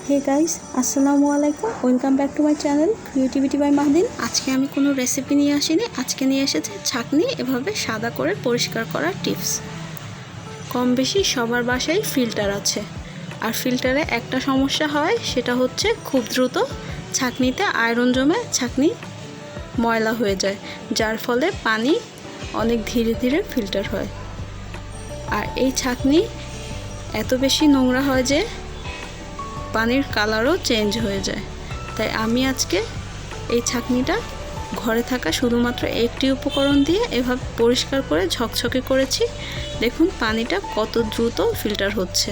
हे guys আসসালামু আলাইকুম welcome back to my channel creativity by Mahdin. আজকে আমি কোনো রেসিপি নিয়ে আসিনি, আজকে নিয়ে এসেছি ছাঁকনি এভাবে সাদা করে পরিষ্কার করার টিপস। কম বেশি সবার বাসায় ফিল্টার আছে, আর ফিল্টারে একটা সমস্যা হয়, সেটা হচ্ছে খুব দ্রুত ছাঁকনিতে আয়রন জমে ছাঁকনি ময়লা হয়ে যায়, যার ফলে পানি অনেক ধীরে ধীরে ফিল্টার হয়। আর এই ছাঁকনি এত বেশি নোংরা হয় যে পানির কালারও চেঞ্জ হয়ে যায়। তাই আমি আজকে এই ছাঁকনিটা ঘরে থাকা শুধুমাত্র একটি উপকরণ দিয়ে এভাবে পরিষ্কার করে ঝকঝকে করেছি। দেখুন পানিটা কত দ্রুত ফিল্টার হচ্ছে।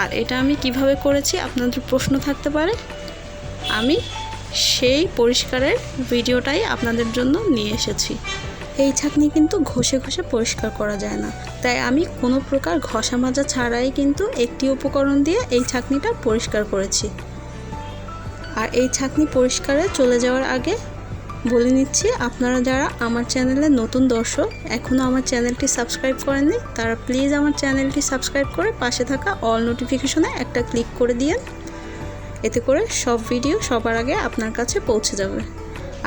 আর এটা আমি কিভাবে করেছি আপনাদের প্রশ্ন থাকতে পারে, আমি সেই পরিষ্কারের ভিডিওটাই আপনাদের জন্য নিয়ে এসেছি। এই ছাঁকনি কিন্তু ঘষে ঘষে পরিষ্কার করা যায় না, তাই আমি কোনো প্রকার ঘষা মাজা ছাড়াই কিন্তু একটি উপকরণ দিয়ে এই ছাঁকনিটা পরিষ্কার করেছি। আর এই ছাঁকনি পরিষ্কারে চলে যাওয়ার আগে বলে নিচ্ছি, আপনারা যারা আমার চ্যানেলে নতুন দর্শক, এখনও আমার চ্যানেলটি সাবস্ক্রাইব করেননি, তারা প্লিজ আমার চ্যানেলটি সাবস্ক্রাইব করে পাশে থাকা অল নোটিফিকেশনে একটা ক্লিক করে দিয়েন। এতে করে সব ভিডিও সবার আগে আপনার কাছে পৌঁছে যাবে।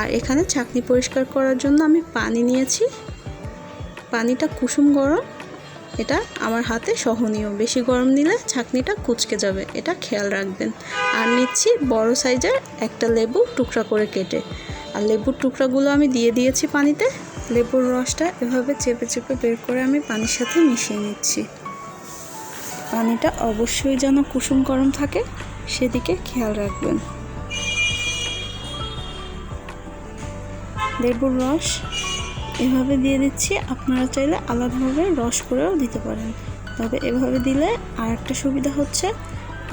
আর এখানে ছাঁকনি পরিষ্কার করার জন্য আমি পানি নিয়েছি, পানিটা কুসুম গরম, এটা আমার হাতে সহনীয়, বেশি গরম নিলে ছাঁকনিটা কুঁচকে যাবে, এটা খেয়াল রাখবেন। আর নিচ্ছি বড় সাইজের একটা লেবু টুকরা করে কেটে, আর লেবুর টুকরাগুলো আমি দিয়ে দিয়েছি পানিতে। লেবুর রসটা এভাবে চেপে চেপে বের করে আমি পানির সাথে মিশিয়ে নিচ্ছি। পানিটা অবশ্যই যেন কুসুম গরম থাকে, সেদিকে খেয়াল রাখবেন। লেবুর রস এভাবে দিয়ে দিচ্ছি, আপনারা চাইলে আলাদাভাবে রস করেও দিতে পারেন, তবে এভাবে দিলে আর একটা সুবিধা হচ্ছে,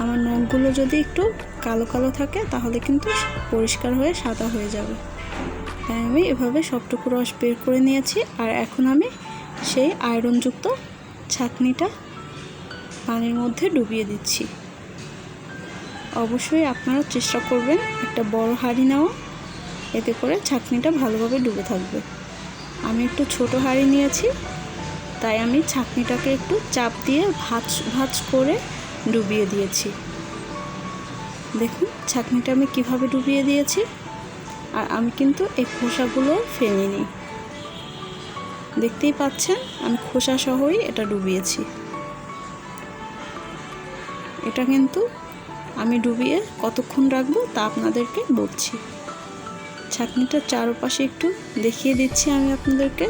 আমার নখগুলো যদি একটু কালো কালো থাকে তাহলে কিন্তু পরিষ্কার হয়ে সাদা হয়ে যাবে। তাই আমি এভাবে সবটুকু রস বের করে নিয়েছি। আর এখন আমি সেই আয়রনযুক্ত ছাঁকনিটা পানির মধ্যে ডুবিয়ে দিচ্ছি। অবশ্যই আপনারা চেষ্টা করবেন একটা বড় হাঁড়ি নেওয়া, এতে করে ছাঁকনিটা ভালোভাবে ডুবে থাকবে। আমি একটু ছোট হাঁড়ি নিয়েছি, তাই আমি ছাঁকনিটাকে একটু চাপ দিয়ে ভাঁজ করে ডুবিয়ে দিয়েছি। দেখুন ছাঁকনিটা আমি কিভাবে ডুবিয়ে দিয়েছি। আর আমি কিন্তু এই খোসাগুলো ফেলিনি, দেখতেই পাচ্ছেন আমি খোসা সহই এটা ডুবিয়েছি। এটা কিন্তু আমি ডুবিয়ে কতক্ষণ রাখবো তা আপনাদেরকে বলছি। ছাঁকনিটার চারপাশে একটু দেখিয়ে দিচ্ছি আমি আপনাদেরকে।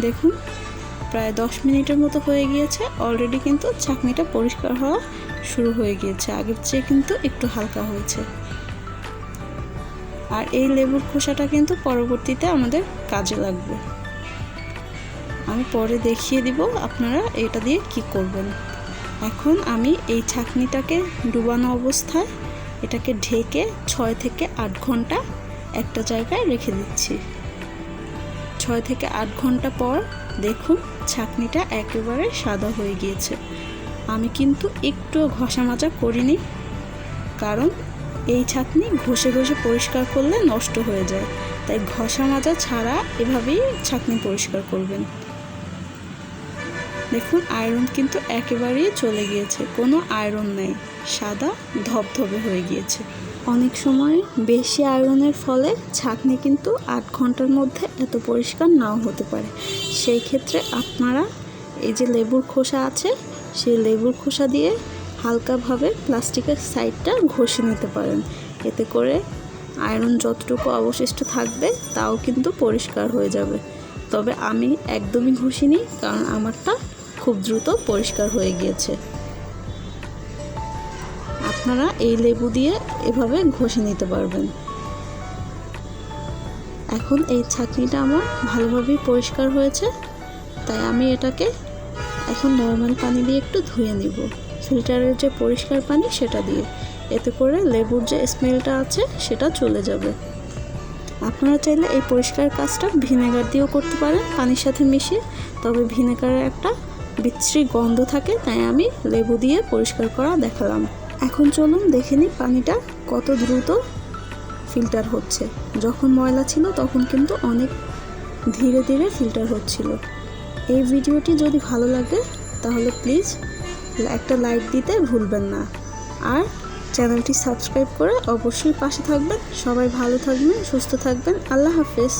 দেখুন প্রায় 10 মিনিটের মতো হয়ে গিয়েছে, অলরেডি কিন্তু ছাঁকনিটা পরিষ্কার হওয়া শুরু হয়ে গিয়েছে, আগের চেয়ে কিন্তু একটু হালকা হয়েছে। আর এই লেবুর খোসাটা কিন্তু পরবর্তীতে আমাদের কাজে লাগবে, আমি পরে দেখিয়ে দিব আপনারা এটা দিয়ে কি করবেন। এখন আমি এই ছাঁকনিটাকে ডুবানো অবস্থায় এটাকে ঢেকে 6 থেকে 8 ঘন্টা একটা জায়গায় রেখে দিচ্ছি। 6 থেকে 8 ঘন্টা পর দেখুন ছাঁকনিটা একেবারে সাদা হয়ে গিয়েছে। আমি কিন্তু একটু ঘষা মাজা করিনি, কারণ এই ছাঁকনি ঘষে ঘষে পরিষ্কার করলে নষ্ট হয়ে যায়, তাই ঘষা মাজা ছাড়া এভাবেই ছাঁকনি পরিষ্কার করবেন। দেখুন আয়রন কিন্তু একেবারেই চলে গিয়েছে, কোনো আয়রন নেই, সাদা ধবধবে হয়ে গিয়েছে। অনেক সময় বেশি আয়রনের ফলে ছাঁকনি কিন্তু 8 ঘন্টার মধ্যে এত পরিষ্কার নাও হতে পারে। সেই ক্ষেত্রে আপনারা এই যে লেবুর খোসা আছে, সেই লেবুর খোসা দিয়ে হালকাভাবে প্লাস্টিকের সাইডটা ঘষে নিতে পারেন, এতে করে আয়রন যতটুকু অবশিষ্ট থাকবে তাও কিন্তু পরিষ্কার হয়ে যাবে। তবে আমি একদমই ঘষিনি, কারণ আমারটা খুব দ্রুত পরিষ্কার হয়ে গিয়েছে। আপনারা এই লেবু দিয়ে এভাবে ঘষে নিতে পারবেন। এখন এই ছাঁকনিটা আমার ভালোভাবেই পরিষ্কার হয়েছে, তাই আমি এটাকে এখন নর্মাল পানি দিয়ে একটু ধুয়ে নিব, ফিল্টারের যে পরিষ্কার পানি সেটা দিয়ে, এতে করে লেবুর যে স্মেলটা আছে সেটা চলে যাবে। আপনারা চাইলে এই পরিষ্কার কাজটা ভিনেগার দিয়েও করতে পারেন পানির সাথে মিশিয়ে, তবে ভিনেগারের একটা বিশ্রী গন্ধ থাকে, তাই আমি লেবু দিয়ে পরিষ্কার করা দেখালাম। এখন চলুন দেখে নিই পানিটা কত দ্রুত ফিল্টার হচ্ছে। যখন ময়লা ছিল তখন কিন্তু অনেক ধীরে ধীরে ফিল্টার হচ্ছিল। এই ভিডিওটি যদি ভালো লাগে তাহলে প্লিজ একটা লাইক দিতে ভুলবেন না, আর চ্যানেলটি সাবস্ক্রাইব করে অবশ্যই পাশে থাকবেন। সবাই ভালো থাকবেন, সুস্থ থাকবেন। আল্লাহ হাফেজ।